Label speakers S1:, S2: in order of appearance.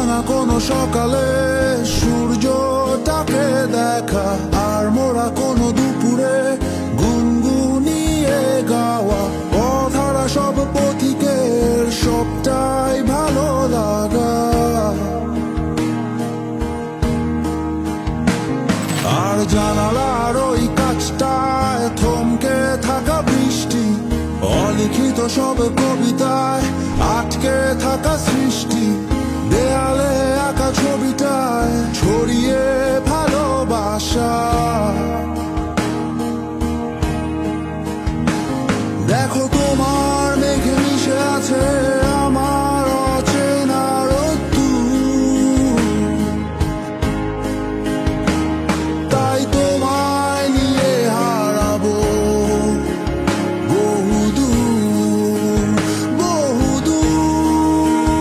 S1: ভাঙা কোনো সকালে সূর্যটাকে দেখা, আর মোরা কোনো দুপুরে গুনগুনিয়ে গাওয়া পথহারা সব পথিকের সবটাই ভালো লাগা। আর জানালার ওই কাছটায় থমকে থাকা বৃষ্টি, অলিখিত সব কবিতায় আটকে থাকা সৃষ্টি।